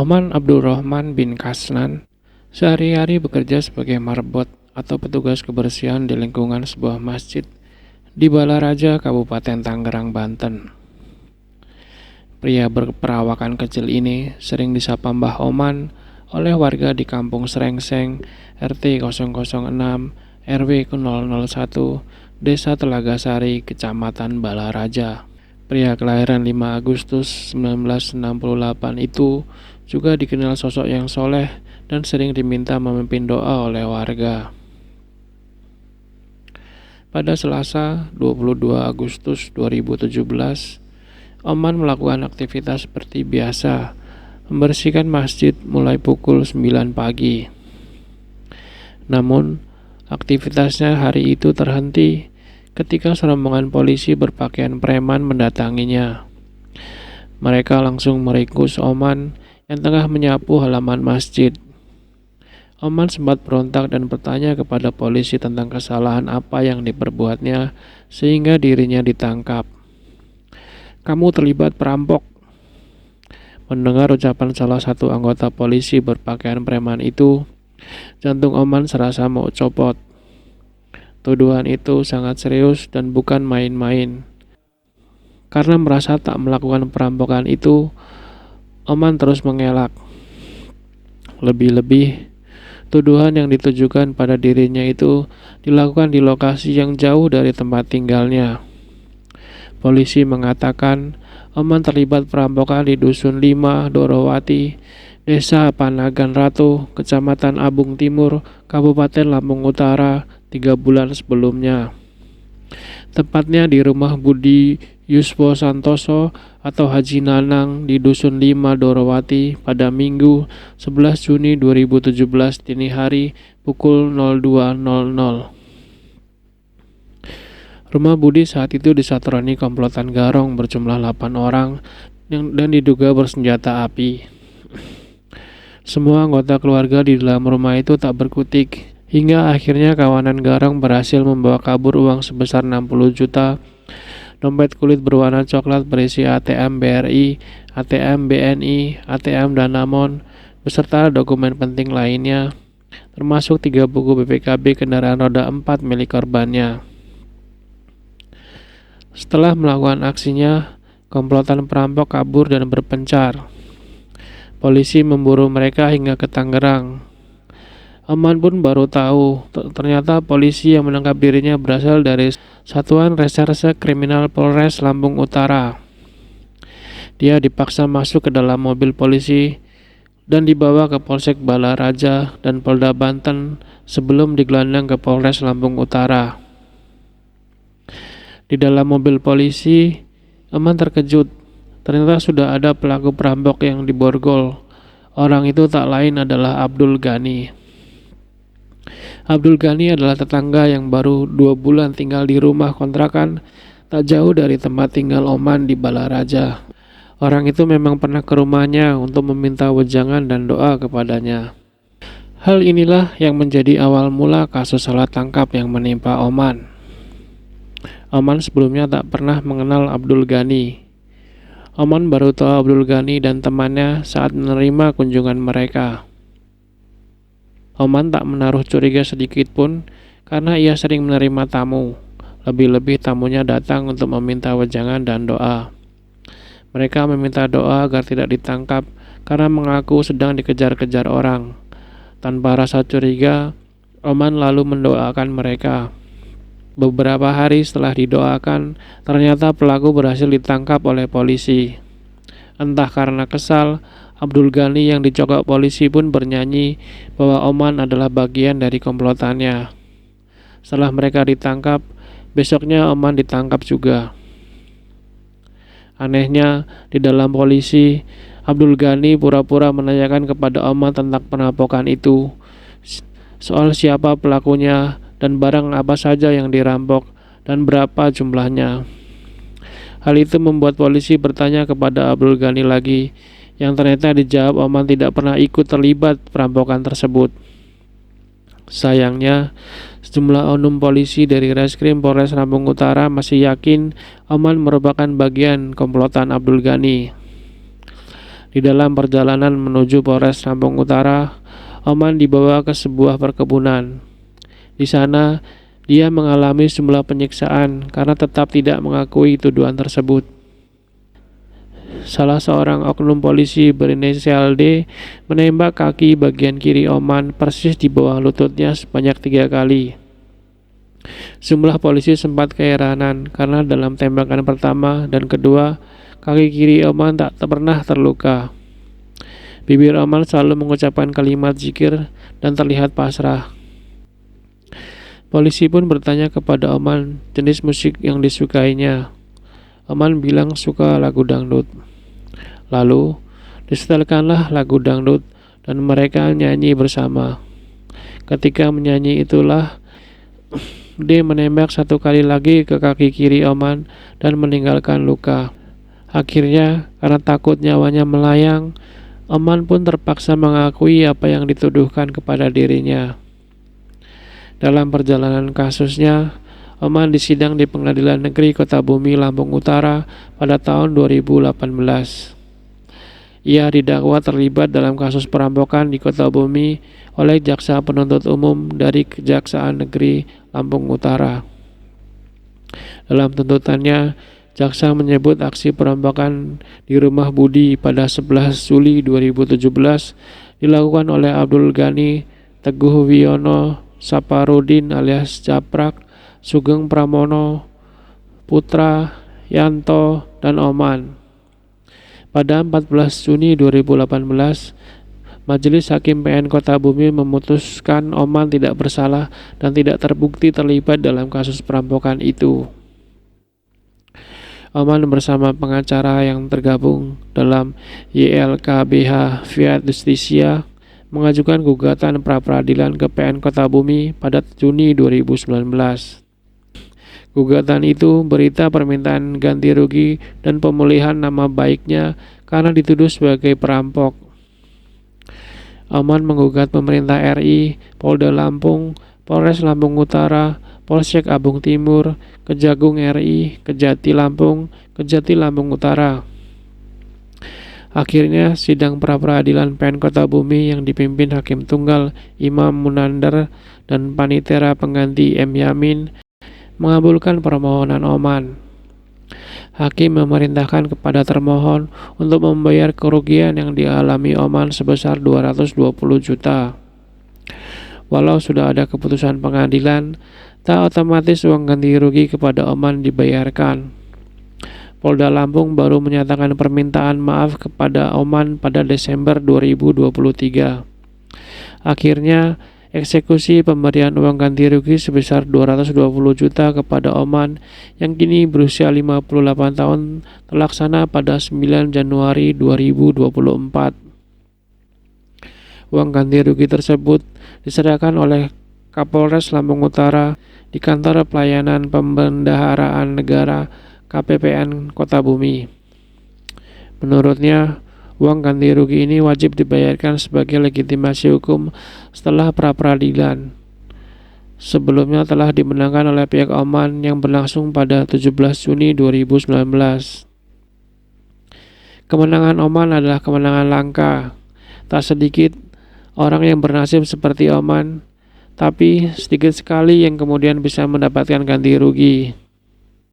Oman Abdurrahman bin Kasnan sehari-hari bekerja sebagai marbot atau petugas kebersihan di lingkungan sebuah masjid di Balaraja, Kabupaten Tangerang, Banten. Pria berperawakan kecil ini sering disapa Mbah Oman oleh warga di Kampung Srengseng, RT 006, RW 001, Desa Telagasari, Kecamatan Balaraja. Pria kelahiran 5 Agustus 1968 itu juga dikenal sosok yang soleh dan sering diminta memimpin doa oleh warga. Pada Selasa 22 Agustus 2017, Oman melakukan aktivitas seperti biasa, membersihkan masjid mulai pukul 9 pagi. Namun, aktivitasnya hari itu terhenti ketika serombongan polisi berpakaian preman mendatanginya. Mereka langsung meringkus Oman yang tengah menyapu halaman masjid. Oman sempat berontak dan bertanya kepada polisi tentang kesalahan apa yang diperbuatnya sehingga dirinya ditangkap. "Kamu terlibat perampok." Mendengar ucapan salah satu anggota polisi berpakaian preman itu, jantung Oman serasa mau copot. Tuduhan itu sangat serius dan bukan main-main. Karena merasa tak melakukan perampokan itu, Oman terus mengelak. Lebih-lebih, tuduhan yang ditujukan pada dirinya itu dilakukan di lokasi yang jauh dari tempat tinggalnya. Polisi mengatakan Oman terlibat perampokan di Dusun 5, Dorowati, Desa Panagan Ratu, Kecamatan Abung Timur, Kabupaten Lampung Utara, 3 bulan sebelumnya. Tepatnya di rumah Budi Yuswo Santoso atau Haji Nanang di Dusun 5 Dorowati pada Minggu 11 Juni 2017 dini hari pukul 02.00. Rumah Budi saat itu disatroni komplotan garong berjumlah 8 orang dan diduga bersenjata api. Semua anggota keluarga di dalam rumah itu tak berkutik, hingga akhirnya kawanan garong berhasil membawa kabur uang sebesar 60 juta, dompet kulit berwarna coklat berisi ATM BRI, ATM BNI, ATM Danamon, beserta dokumen penting lainnya, termasuk 3 buku BPKB kendaraan roda 4 milik korbannya. Setelah melakukan aksinya, komplotan perampok kabur dan berpencar. Polisi memburu mereka hingga ke Tangerang. Oman pun baru tahu, ternyata polisi yang menangkap dirinya berasal dari Satuan Reserse Kriminal Polres Lampung Utara. Dia dipaksa masuk ke dalam mobil polisi dan dibawa ke Polsek Balaraja dan Polda Banten sebelum digelandang ke Polres Lampung Utara. Di dalam mobil polisi, Oman terkejut. Ternyata sudah ada pelaku perampok yang diborgol. Orang itu tak lain adalah Abdul Ghani. Abdul Ghani adalah tetangga yang baru 2 bulan tinggal di rumah kontrakan tak jauh dari tempat tinggal Oman di Balaraja. Orang itu memang pernah ke rumahnya untuk meminta wejangan dan doa kepadanya. Hal inilah yang menjadi awal mula kasus salah tangkap yang menimpa Oman. Oman sebelumnya tak pernah mengenal Abdul Ghani. Oman baru tahu Abdul Ghani dan temannya saat menerima kunjungan mereka. Oman tak menaruh curiga sedikit pun karena ia sering menerima tamu. Lebih-lebih tamunya datang untuk meminta wejangan dan doa. Mereka meminta doa agar tidak ditangkap karena mengaku sedang dikejar-kejar orang. Tanpa rasa curiga, Oman lalu mendoakan mereka. Beberapa hari setelah didoakan, ternyata pelaku berhasil ditangkap oleh polisi. Entah karena kesal, Abdul Ghani yang dicokok polisi pun bernyanyi bahwa Oman adalah bagian dari komplotannya. Setelah mereka ditangkap, besoknya Oman ditangkap juga. Anehnya, di dalam polisi, Abdul Ghani pura-pura menanyakan kepada Oman tentang perampokan itu, soal siapa pelakunya, dan barang apa saja yang dirampok dan berapa jumlahnya. Hal itu membuat polisi bertanya kepada Abdul Ghani lagi, yang ternyata dijawab Oman tidak pernah ikut terlibat perampokan tersebut. Sayangnya, sejumlah oknum polisi dari Reskrim Polres Lampung Utara masih yakin Oman merupakan bagian komplotan Abdul Ghani. Di dalam perjalanan menuju Polres Lampung Utara, Oman dibawa ke sebuah perkebunan. Di sana, dia mengalami sejumlah penyiksaan karena tetap tidak mengakui tuduhan tersebut. Salah seorang oknum polisi berinisial D menembak kaki bagian kiri Oman persis di bawah lututnya sebanyak 3 kali. Jumlah polisi sempat keheranan karena dalam tembakan pertama dan kedua, kaki kiri Oman tak pernah terluka. Bibir Oman selalu mengucapkan kalimat zikir dan terlihat pasrah. Polisi pun bertanya kepada Oman jenis musik yang disukainya. Oman bilang suka lagu dangdut. Lalu, disetelkanlah lagu dangdut dan mereka nyanyi bersama. Ketika menyanyi itulah, D menembak 1 kali lagi ke kaki kiri Oman dan meninggalkan luka. Akhirnya, karena takut nyawanya melayang, Oman pun terpaksa mengakui apa yang dituduhkan kepada dirinya. Dalam perjalanan kasusnya, Oman disidang di Pengadilan Negeri Kota Bumi, Lampung Utara pada tahun 2018. Ia didakwa terlibat dalam kasus perampokan di Kota Bumi oleh Jaksa Penuntut Umum dari Kejaksaan Negeri Lampung Utara. Dalam tuntutannya, jaksa menyebut aksi perampokan di rumah Budi pada 11 Juli 2017 dilakukan oleh Abdul Ghani, Teguh Wiono, Saparudin alias Japrak, Sugeng Pramono, Putra, Yanto, dan Oman. Pada 14 Juni 2018, Majelis Hakim PN Kota Bumi memutuskan Oman tidak bersalah dan tidak terbukti terlibat dalam kasus perampokan itu. Oman bersama pengacara yang tergabung dalam YLKBH Fiat Justitia mengajukan gugatan pra-peradilan ke PN Kota Bumi pada Juni 2019. Gugatan itu berita permintaan ganti rugi dan pemulihan nama baiknya karena dituduh sebagai perampok. Oman menggugat pemerintah RI, Polda Lampung, Polres Lampung Utara, Polsek Abung Timur, Kejagung RI, Kejati Lampung, Kejati Lampung Utara. Akhirnya, sidang pra-peradilan PN Kota Bumi yang dipimpin Hakim Tunggal Imam Munandar dan panitera pengganti M. Yamin mengabulkan permohonan Oman. Hakim memerintahkan kepada termohon untuk membayar kerugian yang dialami Oman sebesar 220 juta. Walau sudah ada keputusan pengadilan, tak otomatis uang ganti rugi kepada Oman dibayarkan. Polda Lampung baru menyatakan permintaan maaf kepada Oman pada Desember 2023. Akhirnya, eksekusi pemberian uang ganti rugi sebesar 220 juta kepada Oman yang kini berusia 58 tahun terlaksana pada 9 Januari 2024. Uang ganti rugi tersebut diserahkan oleh Kapolres Lampung Utara di Kantor Pelayanan Pembendaharaan Negara KPPN Kota Bumi. Menurutnya, uang ganti rugi ini wajib dibayarkan sebagai legitimasi hukum setelah pra-peradilan. Sebelumnya telah dimenangkan oleh pihak Oman yang berlangsung pada 17 Juni 2019. Kemenangan Oman adalah kemenangan langka. Tak sedikit orang yang bernasib seperti Oman, tapi sedikit sekali yang kemudian bisa mendapatkan ganti rugi.